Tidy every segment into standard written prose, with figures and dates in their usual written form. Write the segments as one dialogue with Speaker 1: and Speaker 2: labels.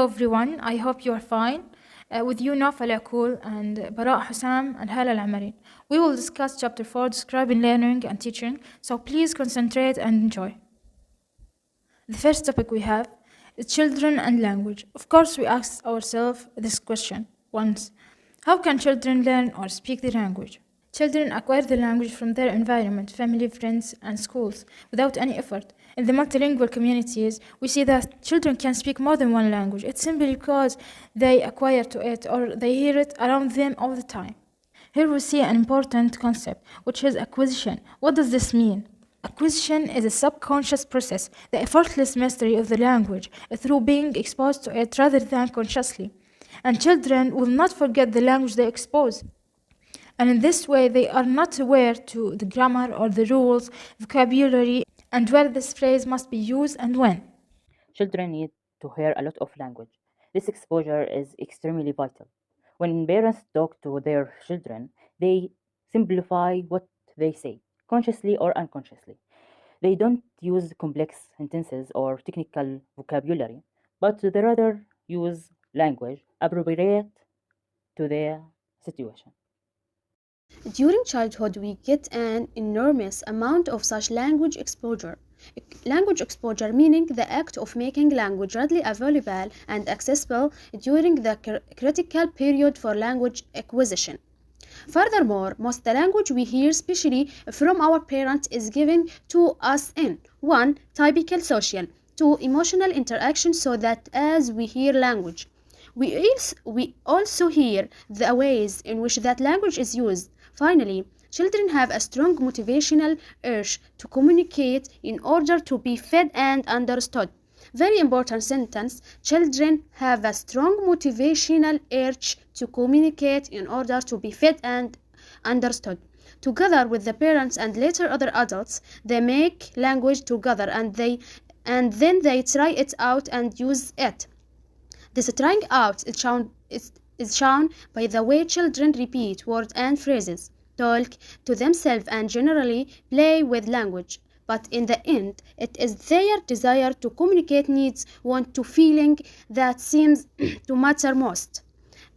Speaker 1: Hello everyone, I hope you are fine. With you نوفه العكول and براء حسام and هاله العمارين. We will discuss chapter 4 describing learning and teaching, so please concentrate and enjoy. The first topic we have is children and language. Of course, we asked ourselves this question once. How can children learn or speak the language? Children acquire the language from their environment, family, friends, and schools without any effort. In the multilingual communities, we see that children can speak more than one language. It's simply because they acquire to it or they hear it around them all the time. Here we see an important concept, which is acquisition. What does this mean? Acquisition is a subconscious process, the effortless mastery of the language through being exposed to it rather than consciously. And children will not forget the language they expose. And in this way, they are not aware to the grammar or the rules, vocabulary, and where this phrase must be used and when.
Speaker 2: Children need to hear a lot of language. This exposure is extremely vital. When parents talk to their children, they simplify what they say, consciously or unconsciously. They don't use complex sentences or technical vocabulary, but they rather use language appropriate to their situation.
Speaker 3: During childhood, we get an enormous amount of such language exposure. Language exposure meaning the act of making language readily available and accessible during the critical period for language acquisition. Furthermore, most of the language we hear, especially from our parents, is given to us in 1. Typical social, 2. Emotional interaction, so that as we hear language, we also hear the ways in which that language is used. Finally, children have a strong motivational urge to communicate in order to be fed and understood. Very important sentence. Children have a strong motivational urge to communicate in order to be fed and understood. Together with the parents and later other adults, they make language together and then they try it out and use it. This trying out is shown by the way children repeat words and phrases, talk to themselves, and generally play with language. But in the end, it is their desire to communicate needs, want to feeling that seems to matter most.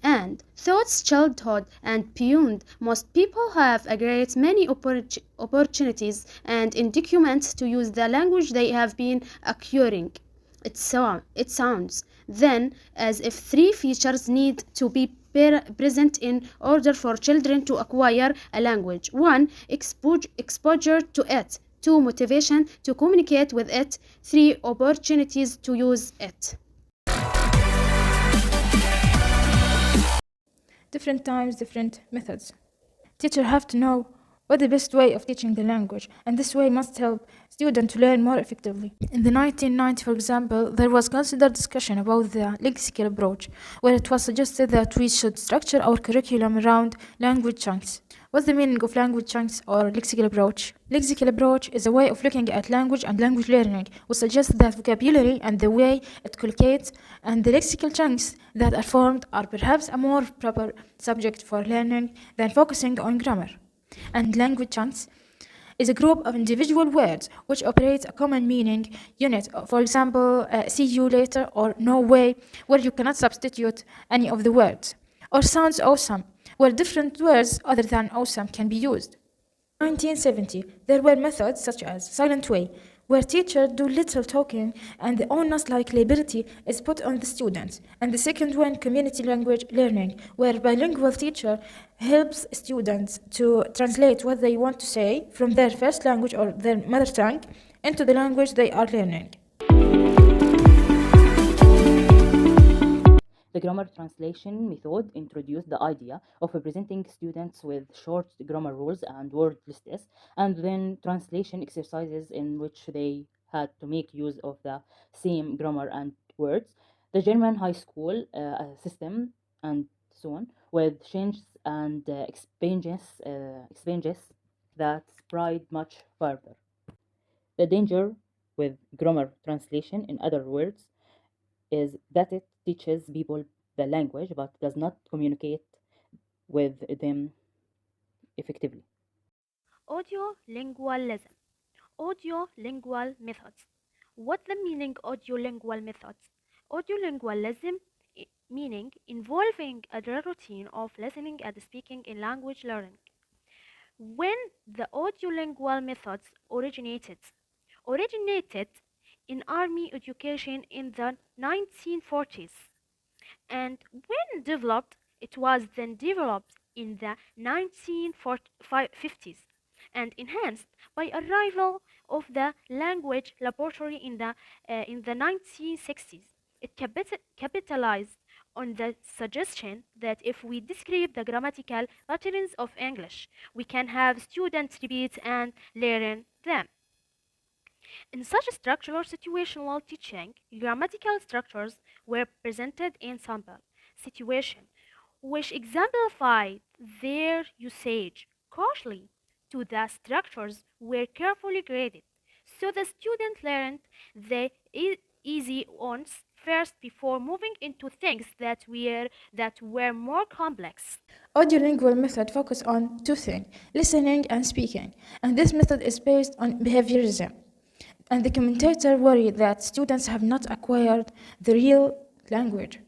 Speaker 3: And thoughts childhood and beyond, most people have a great many opportunities and documents to use the language they have been acquiring. It sounds then as if three features need to be present in order for children to acquire a language. 1. Exposure to it. 2. Motivation to communicate with it. 3. Opportunities to use it.
Speaker 1: Different times, different methods. Teachers have to know what the best way of teaching the language, and this way must help students to learn more effectively. In the 1990s, for example, there was considered discussion about the lexical approach, where it was suggested that we should structure our curriculum around language chunks. What's the meaning of language chunks or lexical approach? Lexical approach is a way of looking at language and language learning, which suggests that vocabulary and the way it collocates and the lexical chunks that are formed are perhaps a more proper subject for learning than focusing on grammar. And language chunks is a group of individual words which operate a common meaning unit. For example, see you later or no way, where you cannot substitute any of the words. Or sounds awesome, where different words other than awesome can be used. In 1970, there were methods such as silent way, where teachers do little talking and the onus like liability is put on the students. And the second one, community language learning, where bilingual teacher helps students to translate what they want to say from their first language or their mother tongue into the language they are learning.
Speaker 2: The grammar translation method introduced the idea of presenting students with short grammar rules and word lists, and then translation exercises in which they had to make use of the same grammar and words. The German high school system and so on, with changes and expansions that spread much further. The danger with grammar translation, in other words, is that it teaches people the language but does not communicate with them effectively.
Speaker 4: Audiolingualism. Audiolingual methods. What's the meaning audiolingual methods?
Speaker 3: Audiolingualism meaning involving a routine of listening and speaking in language learning. When the audiolingual methods originated in army education in the 1940s, and when developed, it was then developed in the 1950s and enhanced by arrival of the language laboratory in the 1960s. It capitalized on the suggestion that if we describe the grammatical patterns of English, we can have students repeat and learn them. In such structural situational teaching, grammatical structures were presented in sample situation, which exemplified their usage. Crucially, to the structures were carefully graded, so the student learned the easy ones first before moving into things that were more complex.
Speaker 1: Audiolingual method focus on two things, listening and speaking, and this method is based on behaviorism. And the commentator worried that students have not acquired the real language.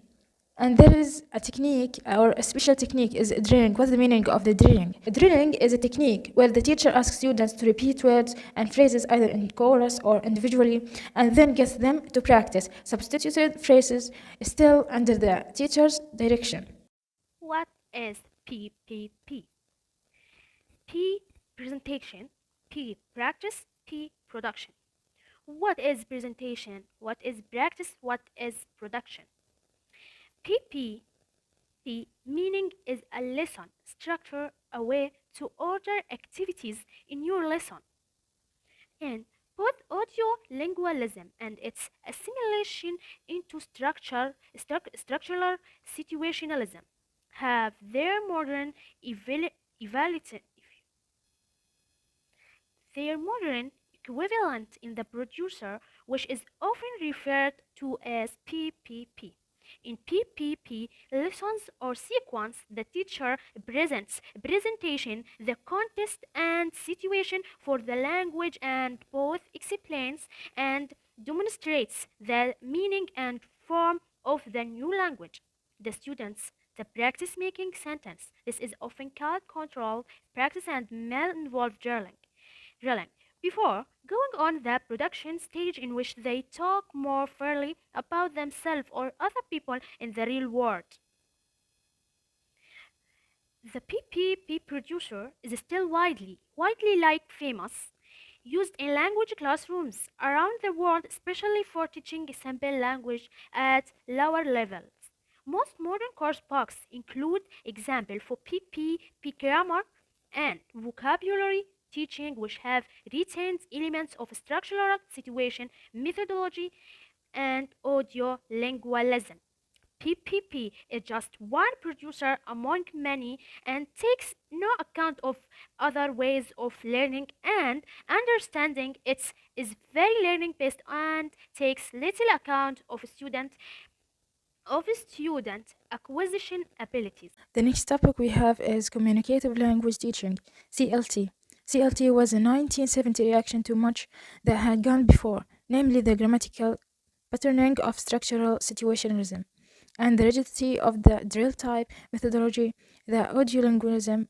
Speaker 1: And there is a technique, or a special technique, is drilling. What's the meaning of the drilling? Drilling is a technique where the teacher asks students to repeat words and phrases either in chorus or individually, and then gets them to practice substituted phrases still under the teacher's direction.
Speaker 3: What is PPP? P. Presentation. P. Practice. P. Production. What is presentation? What is practice? What is production? PPP meaning is a lesson structure, a way to order activities in your lesson. And both audiolingualism and its assimilation into structural situationalism have their modern equivalent in the producer, which is often referred to as PPP. In PPP lessons or sequence, the teacher presents presentation, the context and situation for the language, and both explains and demonstrates the meaning and form of the new language. The students the practice making sentence. This is often called control practice and may involve drilling. Before going on the production stage in which they talk more fairly about themselves or other people in the real world. The PPP producer is still widely famous, used in language classrooms around the world, especially for teaching simple language at lower levels. Most modern course books include examples for PPP grammar and vocabulary teaching, which have retained elements of structural situation, methodology, and audiolingualism. PPP is just one producer among many and takes no account of other ways of learning and understanding. It is very learning based and takes little account of student acquisition abilities.
Speaker 1: The next topic we have is communicative language teaching, CLT. CLT was a 1970 reaction to much that had gone before, namely the grammatical patterning of structural situationalism and the rigidity of the drill type methodology that audiolingualism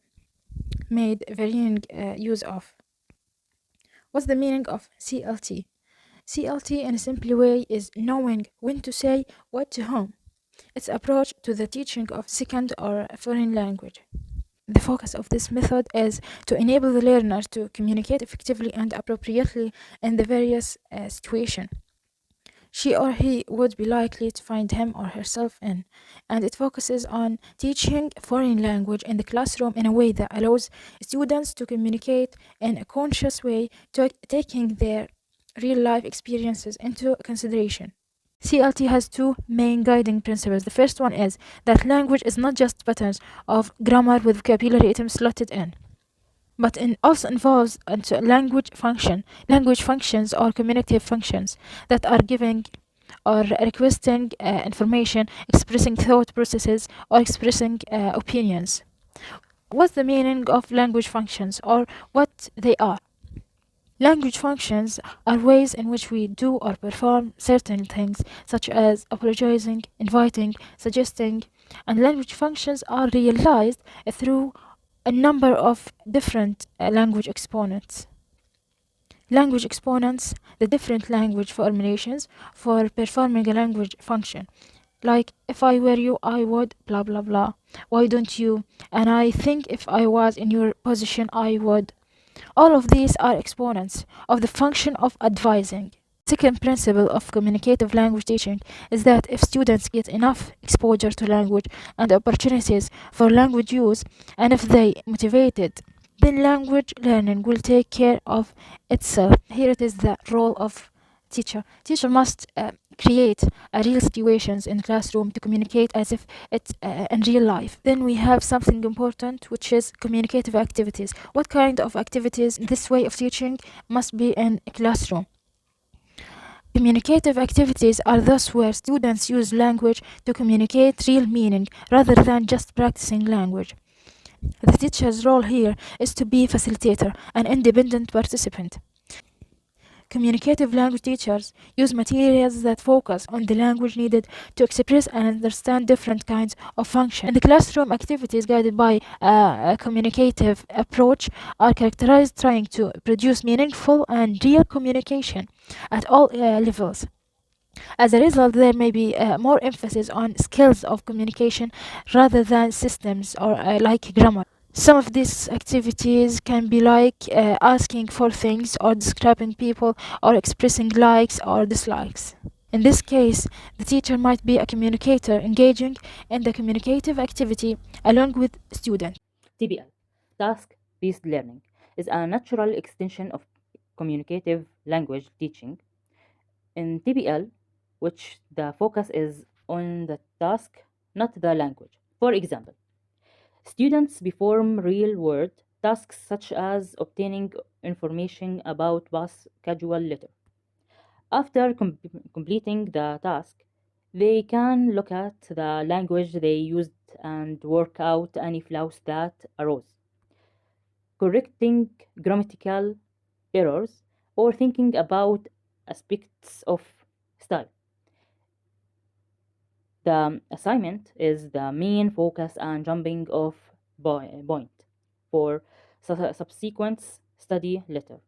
Speaker 1: made varying use of. What's the meaning of CLT? CLT in a simple way is knowing when to say what to whom. Its approach to the teaching of second or foreign language. The focus of this method is to enable the learner to communicate effectively and appropriately in the various situations she or he would be likely to find him or herself in, and it focuses on teaching foreign language in the classroom in a way that allows students to communicate in a conscious way, taking their real-life experiences into consideration. CLT has two main guiding principles. The first one is that language is not just patterns of grammar with vocabulary items slotted in, but it also involves language functions or communicative functions that are giving or requesting information, expressing thought processes, or expressing opinions. What's the meaning of language functions or what they are? Language functions are ways in which we do or perform certain things, such as apologizing, inviting, suggesting, and language functions are realized through a number of different language exponents. Language exponents, the different language formulations for performing a language function. Like, if I were you, I would, blah blah blah. Why don't you? And I think if I was in your position, I would. All of these are exponents of the function of advising. Second principle of communicative language teaching is that if students get enough exposure to language and opportunities for language use, and if they motivated, then language learning will take care of itself. Here it is the role of teacher. Teacher must create real situations in classroom to communicate as if it's in real life. Then we have something important, which is communicative activities. What kind of activities in this way of teaching must be in a classroom? Communicative activities are thus where students use language to communicate real meaning rather than just practicing language. The teacher's role here is to be facilitator, an independent participant. Communicative language teachers use materials that focus on the language needed to express and understand different kinds of function. And the classroom activities guided by a communicative approach are characterized trying to produce meaningful and real communication at all levels. As a result, there may be more emphasis on skills of communication rather than systems or like grammar. Some of these activities can be like asking for things or describing people or expressing likes or dislikes. In this case, the teacher might be a communicator engaging in the communicative activity along with students.
Speaker 2: TBL, task-based learning, is a natural extension of communicative language teaching. In TBL, which the focus is on the task, not the language. For example, students perform real-world tasks such as obtaining information about bus schedule letter. After completing the task, they can look at the language they used and work out any flaws that arose, correcting grammatical errors or thinking about aspects of style. The assignment is the main focus and jumping off point for subsequent study later.